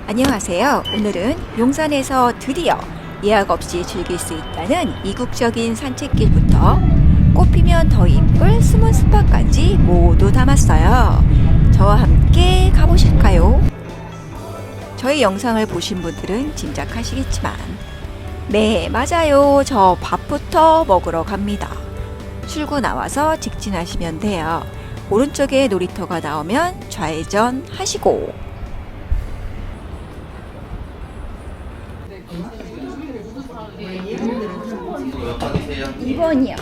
안녕하세요. 오늘은 용산에서 드디어 예약 없이 즐길 수 있다는 이국적인 산책길부터 꽃피면 더 이쁠 숨은 스팟까지 모두 담았어요. 저와 함께 가보실까요? 저희 영상을 보신 분들은 짐작하시겠지만 네, 맞아요. 저 밥부터 먹으러 갑니다. 출구 나와서 직진하시면 돼요. 오른쪽에 놀이터가 나오면 좌회전 하시고 2번이요.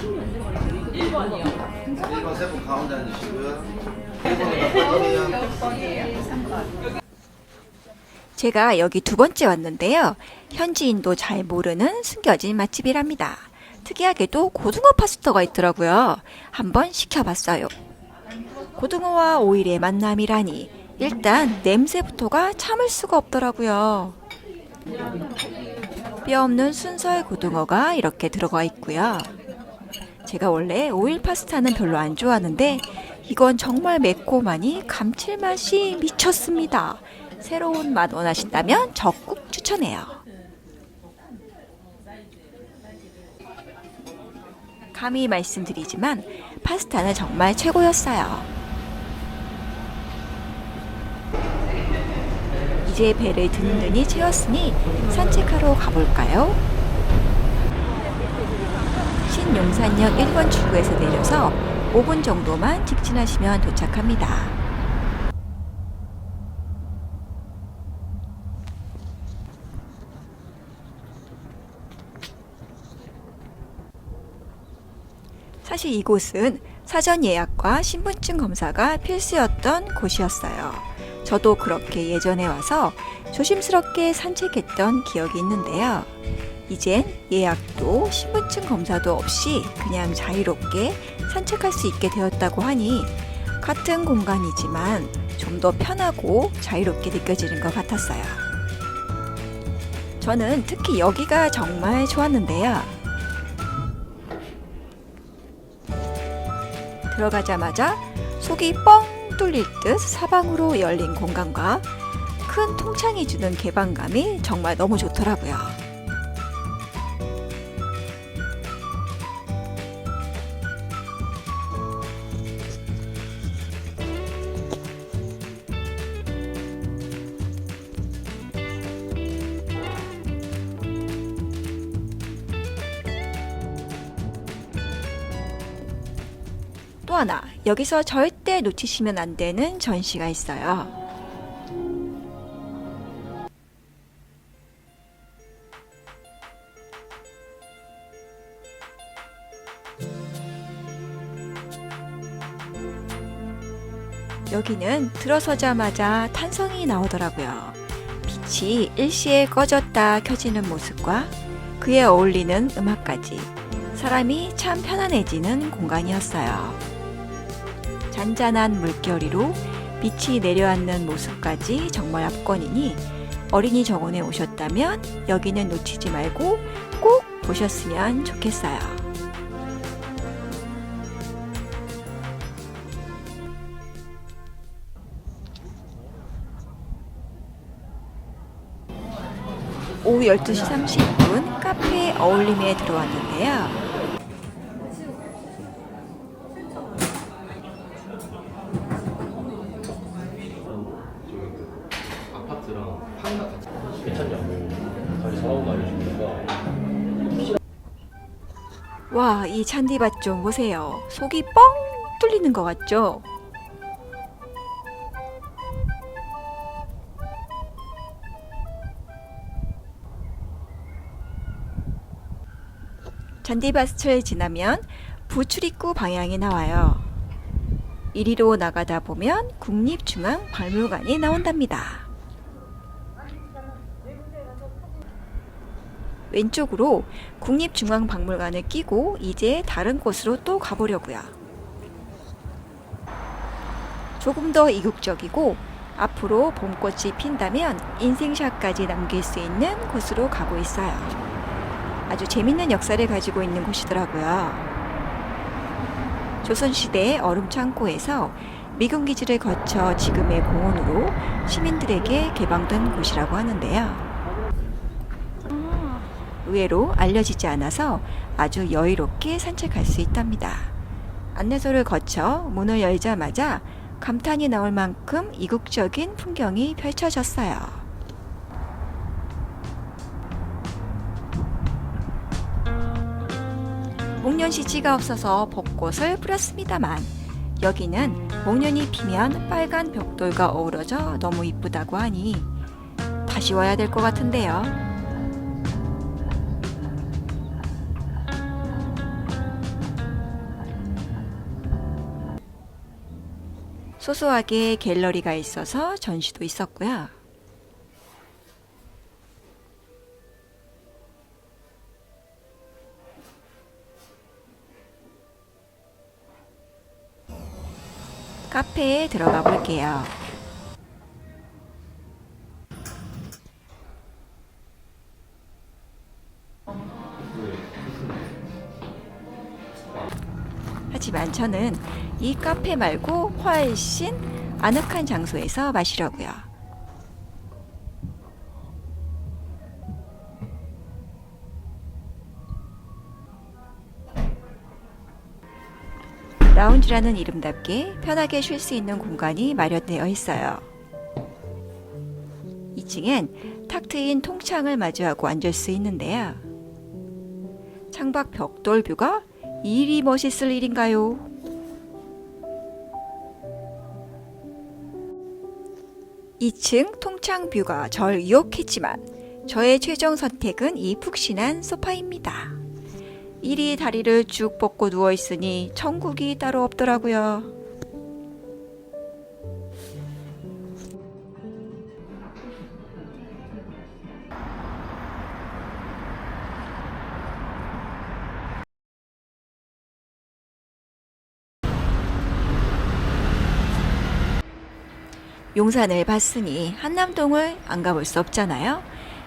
1번 세분 가운데 앉으시고요. 1번은 몇 번이에요? 제가 여기 두 번째 왔는데요. 현지인도 잘 모르는 숨겨진 맛집이랍니다. 특이하게도 고등어 파스타가 있더라고요. 한번 시켜봤어요. 고등어와 오일의 만남이라니 일단 냄새부터가 참을 수가 없더라고요. 뼈 없는 순살 고등어가 이렇게 들어가 있고요. 제가 원래 오일 파스타는 별로 안 좋아하는데 이건 정말 매콤하니 감칠맛이 미쳤습니다. 새로운 맛 원하신다면 적극 추천해요. 감히 말씀드리지만 파스타는 정말 최고였어요. 이제 배를 든든히 채웠으니 산책하러 가볼까요? 신용산역 1번 출구에서 내려서 5분 정도만 직진하시면 도착합니다. 사실 이곳은 사전 예약과 신분증 검사가 필수였던 곳이었어요. 저도 그렇게 예전에 와서 조심스럽게 산책했던 기억이 있는데요. 이젠 예약도 신분증 검사도 없이 그냥 자유롭게 산책할 수 있게 되었다고 하니 같은 공간이지만 좀 더 편하고 자유롭게 느껴지는 것 같았어요. 저는 특히 여기가 정말 좋았는데요. 들어가자마자 속이 뻥 뚫릴 듯 사방으로 열린 공간과 큰 통창이 주는 개방감이 정말 너무 좋더라고요. 또 하나, 여기서 절대 놓치시면 안 되는 전시가 있어요. 여기는 들어서자마자 탄성이 나오더라고요. 빛이 일시에 꺼졌다 켜지는 모습과 그에 어울리는 음악까지 사람이 참 편안해지는 공간이었어요. 잔잔한 물결이로 빛이 내려앉는 모습까지 정말 압권이니 어린이 정원에 오셨다면 여기는 놓치지 말고 꼭 보셨으면 좋겠어요. 오후 12시 30분 카페 어울림에 들어왔는데요. 와, 이 잔디밭 좀 보세요. 속이 뻥 뚫리는 것 같죠? 잔디밭을 지나면 부출입구 방향이 나와요. 이리로 나가다 보면 국립중앙박물관이 나온답니다. 왼쪽으로 국립중앙박물관을 끼고 이제 다른 곳으로 또 가보려고요. 조금 더 이국적이고 앞으로 봄꽃이 핀다면 인생샷까지 남길 수 있는 곳으로 가고 있어요. 아주 재밌는 역사를 가지고 있는 곳이더라고요. 조선시대 얼음창고에서 미군 기지를 거쳐 지금의 공원으로 시민들에게 개방된 곳이라고 하는데요. 의외로 알려지지 않아서 아주 여유롭게 산책할 수 있답니다. 안내소를 거쳐 문을 열자마자 감탄이 나올 만큼 이국적인 풍경이 펼쳐졌어요. 목련시지가 없어서 벚꽃을 뿌렸습니다만 여기는 목련이 피면 빨간 벽돌과 어우러져 너무 이쁘다고 하니 다시 와야 될 것 같은데요. 소소하게 갤러리가 있어서 전시도 있었고요. 카페에 들어가 볼게요. 하지만 저는 이 카페 말고 훨씬 아늑한 장소에서 마시려고요. 라운지라는 이름답게 편하게 쉴 수 있는 공간이 마련되어 있어요. 2층엔 탁 트인 통창을 마주하고 앉을 수 있는데요. 창밖 벽돌 뷰가 이리 멋있을 일인가요? (2층) 통창 뷰가 절 유혹했지만 저의 최종 선택은 이 푹신한 소파입니다. 이리 다리를 쭉 뻗고 누워있으니 천국이 따로 없더라고요. 용산을 봤으니 한남동을 안 가볼 수 없잖아요.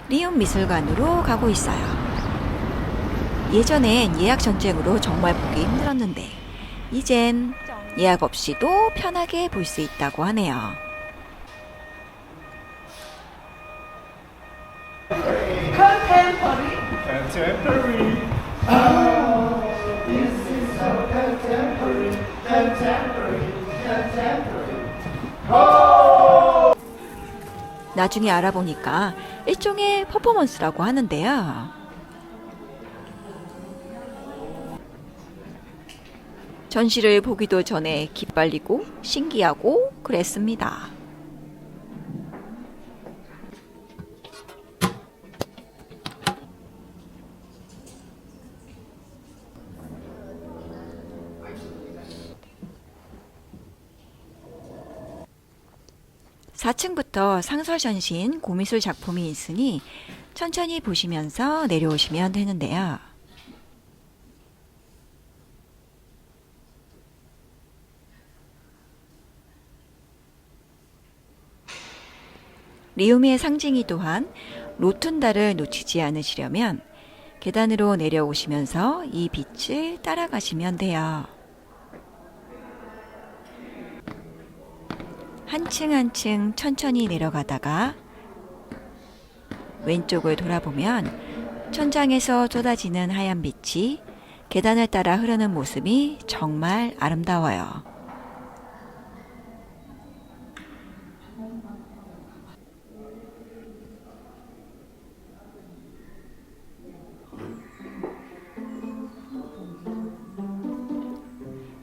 리움 미술관으로 가고 있어요. 예전엔 예약 전쟁으로 정말 보기 힘들었는데 이젠 예약 없이도 편하게 볼 수 있다고 하네요. 나중에 알아보니까 일종의 퍼포먼스라고 하는데요. 전시를 보기도 전에 기빨리고 신기하고 그랬습니다. (4층부터) 상설 전시인 고미술 작품이 있으니 천천히 보시면서 내려오시면 되는데요. 리움의 상징이또한 로툰다를 놓치지 않으시려면 계단으로 내려오시면서 이 빛을 따라가시면 돼요. 한층 한층 천천히 내려가다가 왼쪽을 돌아보면 천장에서 쏟아지는 하얀 빛이 계단을 따라 흐르는 모습이 정말 아름다워요.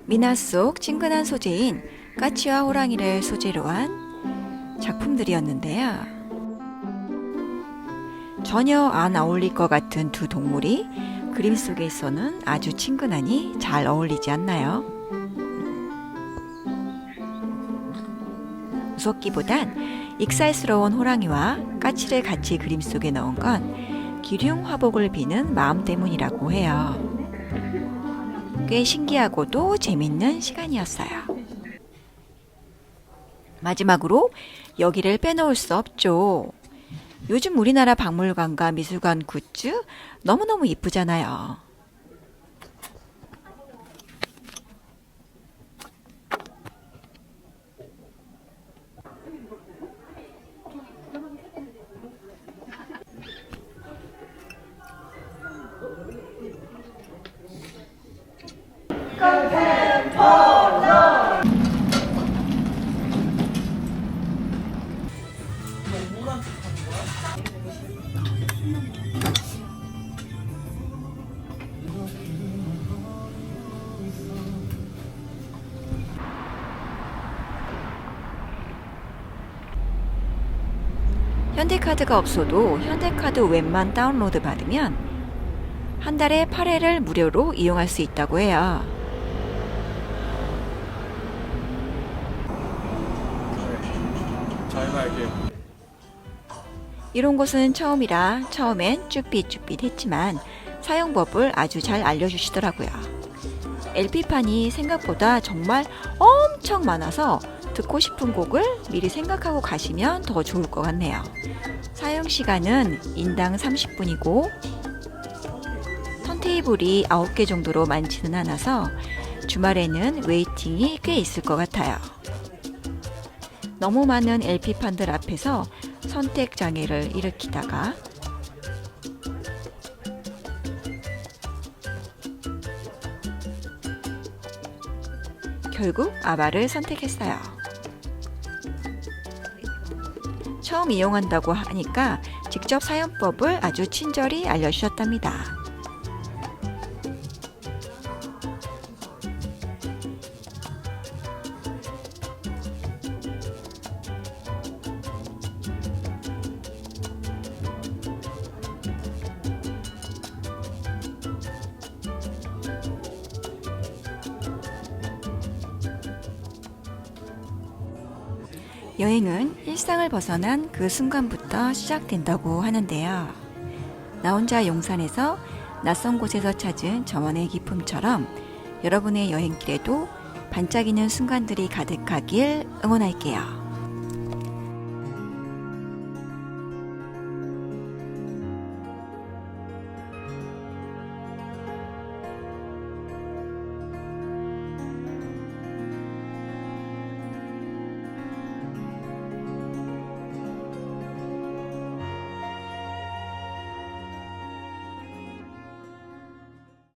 미나 속 친근한 소재인 까치와 호랑이를 소재로 한 작품들이었는데요. 전혀 안 어울릴 것 같은 두 동물이 그림 속에서는 아주 친근하니 잘 어울리지 않나요? 무섭기보단 익살스러운 호랑이와 까치를 같이 그림 속에 넣은 건 기륭 화복을 비는 마음 때문이라고 해요. 꽤 신기하고도 재밌는 시간이었어요. 마지막으로 여기를 빼놓을 수 없죠. 요즘 우리나라 박물관과 미술관 굿즈 너무너무 이쁘잖아요. 현대카드가 없어도 현대카드 웹만 다운로드 받으면 한 달에 8회를 무료로 이용할 수 있다고 해요. 잘 말게. 이런 곳은 처음이라 처음엔 쭈삣쭈삣했지만 사용법을 아주 잘 알려주시더라고요. LP판이 생각보다 정말 엄청 많아서 듣고 싶은 곡을 미리 생각하고 가시면 더 좋을 것 같네요. 사용 시간은 인당 30분이고 턴테이블이 9개 정도로 많지는 않아서 주말에는 웨이팅이 꽤 있을 것 같아요. 너무 많은 LP판들 앞에서 선택 장애를 일으키다가 결국 아바를 선택했어요. 처음 이용한다고 하니까 직접 사용법을 아주 친절히 알려주셨답니다. 여행은 일상을 벗어난 그 순간부터 시작된다고 하는데요. 나 혼자 용산에서 낯선 곳에서 찾은 저만의 기쁨처럼 여러분의 여행길에도 반짝이는 순간들이 가득하길 응원할게요.